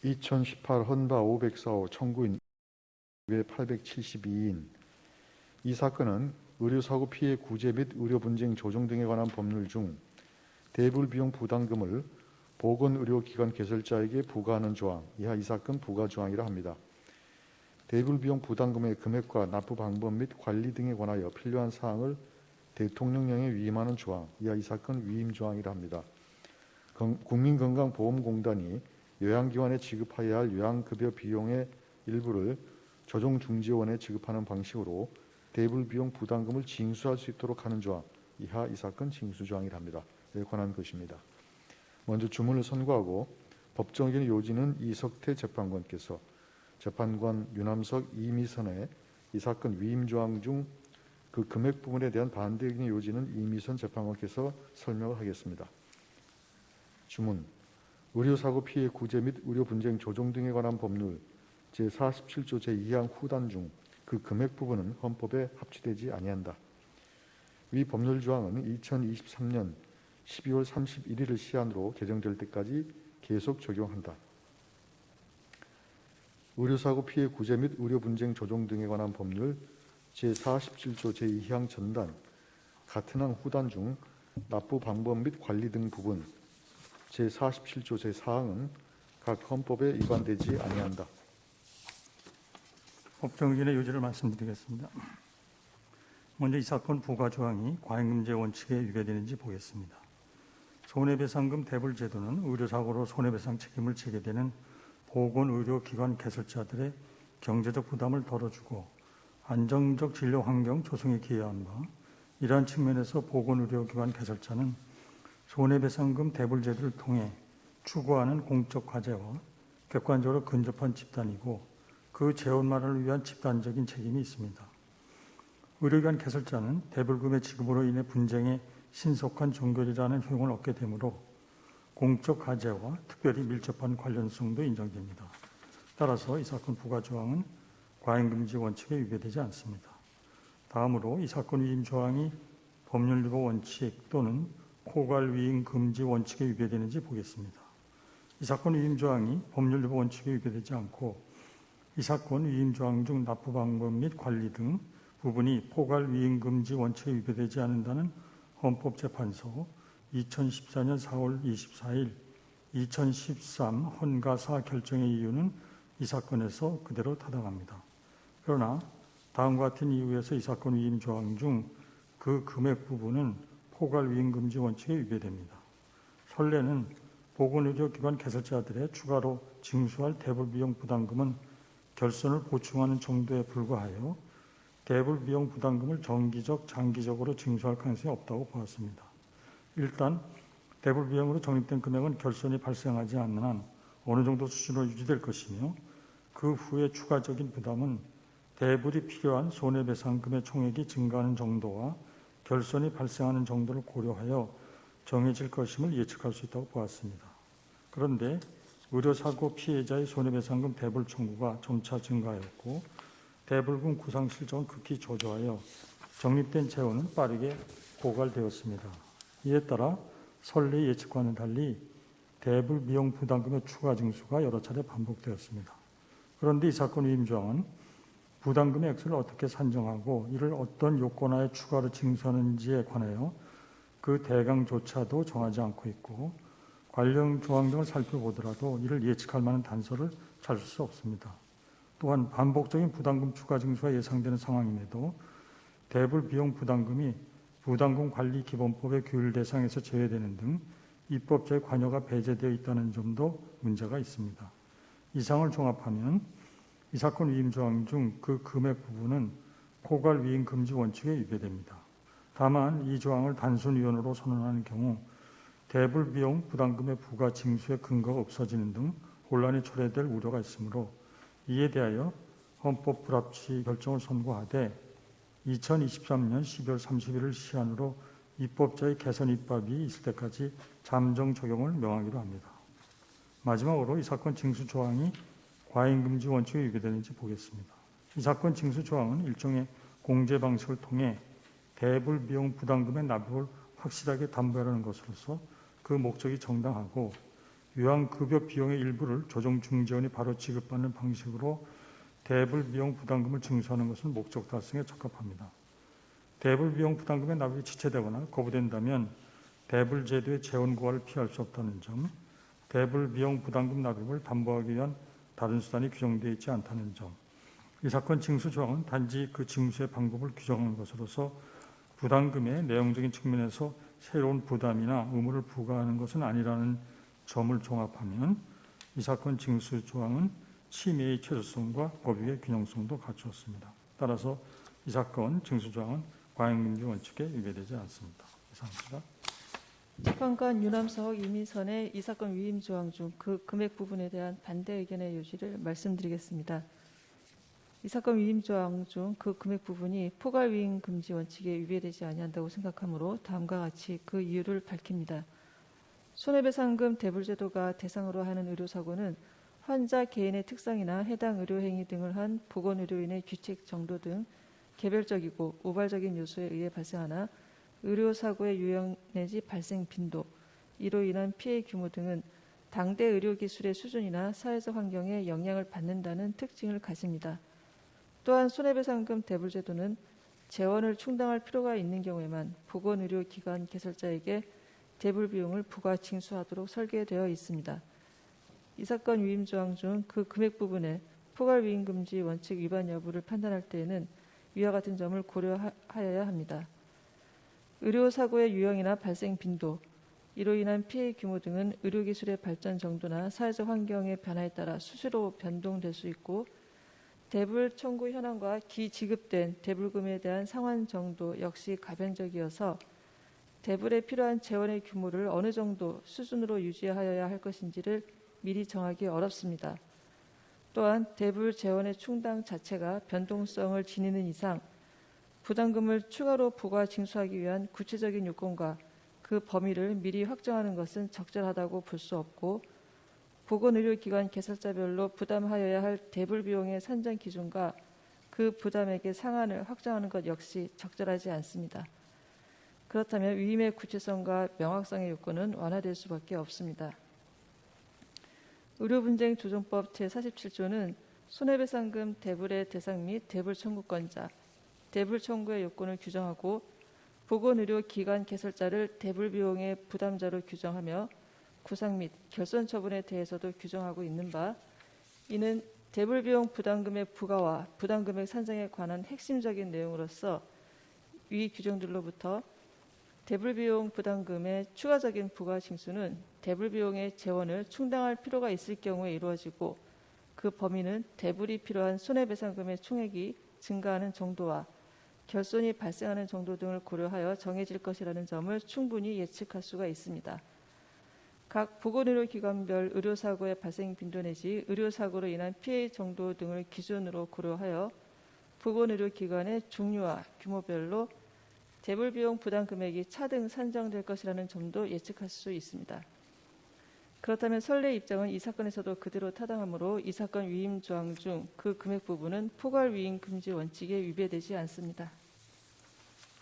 2018 헌바 504호 청구인 872인. 이 사건은 의료사고 피해 구제 및 의료 분쟁 조정 등에 관한 법률 중 대불 비용 부담금을 보건의료기관 개설자에게 부과하는 조항, 이하 이 사건 부과 조항이라 합니다. 대불 비용 부담금의 금액과 납부 방법 및 관리 등에 관하여 필요한 사항을 대통령령에 위임하는 조항, 이하 이 사건 위임 조항이라 합니다. 국민건강보험공단이 요양기관에 지급하여야 할 요양급여 비용의 일부를 조정중지원에 지급하는 방식으로 대불비용 부담금을 징수할 수 있도록 하는 조항, 이하 이 사건 징수조항이라 합니다. 에 관한 것입니다. 먼저 주문을 선고하고 법정적인 요지는 이석태 재판관께서, 재판관 유남석, 이미선의 이 사건 위임조항 중 그 금액 부분에 대한 반대적인 요지는 이미선 재판관께서 설명을 하겠습니다. 주문. 의료사고 피해 구제 및 의료 분쟁 조정 등에 관한 법률 제47조 제2항 후단 중 그 금액 부분은 헌법에 합치되지 아니한다. 위 법률 조항은 2023년 12월 31일을 시한으로 개정될 때까지 계속 적용한다. 의료사고 피해 구제 및 의료 분쟁 조정 등에 관한 법률 제47조 제2항 전단 같은 항 후단 중 납부 방법 및 관리 등 부분 제47조 제4항은 각 헌법에 위반되지 아니한다. 법정진의 요지를 말씀드리겠습니다. 먼저 이 사건 부과 조항이 과잉금지 원칙에 위배되는지 보겠습니다. 손해배상금 대불제도는 의료사고로 손해배상 책임을 지게 되는 보건의료기관 개설자들의 경제적 부담을 덜어주고 안정적 진료 환경 조성에 기여한 바, 이러한 측면에서 보건의료기관 개설자는 손해배상금 대불제도를 통해 추구하는 공적 과제와 객관적으로 근접한 집단이고 그 재원마련을 위한 집단적인 책임이 있습니다. 의료기관 개설자는 대불금의 지급으로 인해 분쟁의 신속한 종결이라는 효용을 얻게 되므로 공적 과제와 특별히 밀접한 관련성도 인정됩니다. 따라서 이 사건 부과 조항은 과잉금지 원칙에 위배되지 않습니다. 다음으로 이 사건 위임 조항이 법률위법 원칙 또는 포괄위임 금지 원칙에 위배되는지 보겠습니다. 이 사건 위임 조항이 법률위법 원칙에 위배되지 않고 이 사건 위임 조항 중 납부 방법 및 관리 등 부분이 포괄위임 금지 원칙에 위배되지 않는다는 헌법재판소 2014년 4월 24일 2013 헌가사 결정의 이유는 이 사건에서 그대로 타당합니다. 그러나 다음과 같은 이유에서 이 사건 위임 조항 중 그 금액 부분은 포괄위임 금지 원칙에 위배됩니다. 선례는 보건의료기관 개설자들의 추가로 징수할 대불비용 부담금은 결손을 보충하는 정도에 불과하여 대불비용 부담금을 정기적, 장기적으로 징수할 가능성이 없다고 보았습니다. 일단 대불비용으로 적립된 금액은 결손이 발생하지 않는 한 어느 정도 수준으로 유지될 것이며 그 후에 추가적인 부담은 대불이 필요한 손해배상금의 총액이 증가하는 정도와 결손이 발생하는 정도를 고려하여 정해질 것임을 예측할 수 있다고 보았습니다. 그런데 의료사고 피해자의 손해배상금 대불 청구가 점차 증가하였고 대불금 구상 실적은 극히 저조하여 적립된 재원은 빠르게 고갈되었습니다. 이에 따라 선례 예측과는 달리 대불 비용 부담금의 추가 징수가 여러 차례 반복되었습니다. 그런데 이 사건 위임 조항은 부담금의 액수를 어떻게 산정하고 이를 어떤 요건하에 추가로 징수하는지에 관하여 그 대강조차도 정하지 않고 있고 관련 조항 등을 살펴보더라도 이를 예측할 만한 단서를 찾을 수 없습니다. 또한 반복적인 부담금 추가 징수가 예상되는 상황임에도 대불 비용 부담금이 부담금 관리 기본법의 규율 대상에서 제외되는 등 입법자의 관여가 배제되어 있다는 점도 문제가 있습니다. 이상을 종합하면 이 사건 위임 조항 중 그 금액 부분은 포괄 위임 금지 원칙에 위배됩니다. 다만 이 조항을 단순 위헌으로 선언하는 경우 대불 비용 부담금의 부과 징수의 근거가 없어지는 등 혼란이 초래될 우려가 있으므로 이에 대하여 헌법 불합치 결정을 선고하되 2023년 12월 31일 시한으로 입법자의 개선 입법이 있을 때까지 잠정 적용을 명하기로 합니다. 마지막으로 이 사건 징수 조항이 과잉금지 원칙에 위배되는지 보겠습니다. 이 사건 징수 조항은 일종의 공제 방식을 통해 대불 비용 부담금의 납부를 확실하게 담보하려는 것으로서 그 목적이 정당하고 요양급여 비용의 일부를 조정중재원이 바로 지급받는 방식으로 대불 비용 부담금을 징수하는 것은 목적 달성에 적합합니다. 대불 비용 부담금의 납입이 지체되거나 거부된다면 대불 제도의 재원 고갈을 피할 수 없다는 점, 대불 비용 부담금 납입을 담보하기 위한 다른 수단이 규정되어 있지 않다는 점, 이 사건 징수 조항은 단지 그 징수의 방법을 규정한 것으로서 부담금의 내용적인 측면에서 새로운 부담이나 의무를 부과하는 것은 아니라는 점을 종합하면 이 사건 징수 조항은 침해의 최소성과 법익의 균형성도 갖추었습니다. 따라서 이 사건 징수 조항은 과잉금지 원칙에 위배되지 않습니다. 이상입니다. 재판관 유남석, 이미선의 이 사건 위임 조항 중 그 금액 부분에 대한 반대 의견의 요지를 말씀드리겠습니다. 이 사건 위임 조항 중 그 금액 부분이 포괄 위임 금지 원칙에 위배되지 아니한다고 생각하므로 다음과 같이 그 이유를 밝힙니다. 손해배상금 대불제도가 대상으로 하는 의료사고는 환자 개인의 특성이나 해당 의료행위 등을 한 보건의료인의 규칙 정도 등 개별적이고 우발적인 요소에 의해 발생하나 의료사고의 유형 내지 발생 빈도, 이로 인한 피해 규모 등은 당대 의료기술의 수준이나 사회적 환경에 영향을 받는다는 특징을 가집니다. 또한 손해배상금 대불제도는 재원을 충당할 필요가 있는 경우에만 보건의료기관 개설자에게 대불 비용을 부과 징수하도록 설계되어 있습니다. 이 사건 위임 조항 중 그 금액 부분에 포괄 위임 금지 원칙 위반 여부를 판단할 때에는 위와 같은 점을 고려하여야 합니다. 의료사고의 유형이나 발생 빈도, 이로 인한 피해 규모 등은 의료기술의 발전 정도나 사회적 환경의 변화에 따라 수시로 변동될 수 있고 대불 청구 현황과 기지급된 대불금에 대한 상환 정도 역시 가변적이어서 대불에 필요한 재원의 규모를 어느 정도 수준으로 유지하여야 할 것인지를 미리 정하기 어렵습니다. 또한 대불 재원의 충당 자체가 변동성을 지니는 이상 부담금을 추가로 부과 징수하기 위한 구체적인 요건과 그 범위를 미리 확정하는 것은 적절하다고 볼 수 없고 보건의료기관 개설자별로 부담하여야 할 대불 비용의 산정 기준과 그 부담액의 상한을 확정하는 것 역시 적절하지 않습니다. 그렇다면 위임의 구체성과 명확성의 요건은 완화될 수밖에 없습니다. 의료분쟁 조정법 제47조는 손해배상금 대불의 대상 및 대불 청구권자, 대불 청구의 요건을 규정하고 보건의료기관 개설자를 대불 비용의 부담자로 규정하며 구상 및 결손 처분에 대해서도 규정하고 있는 바, 이는 대불 비용 부담금의 부과와 부담금액 산정에 관한 핵심적인 내용으로서 위 규정들로부터 대불 비용 부담금의 추가적인 부과 징수는 대불 비용의 재원을 충당할 필요가 있을 경우에 이루어지고 그 범위는 대불이 필요한 손해배상금의 총액이 증가하는 정도와 결손이 발생하는 정도 등을 고려하여 정해질 것이라는 점을 충분히 예측할 수가 있습니다. 각 보건의료기관별 의료사고의 발생 빈도 내지 의료사고로 인한 피해 정도 등을 기준으로 고려하여 보건의료기관의 종류와 규모별로 대불비용 부담 금액이 차등 산정될 것이라는 점도 예측할 수 있습니다. 그렇다면 선례 입장은 이 사건에서도 그대로 타당하므로 이 사건 위임 조항 중 그 금액 부분은 포괄 위임 금지 원칙에 위배되지 않습니다.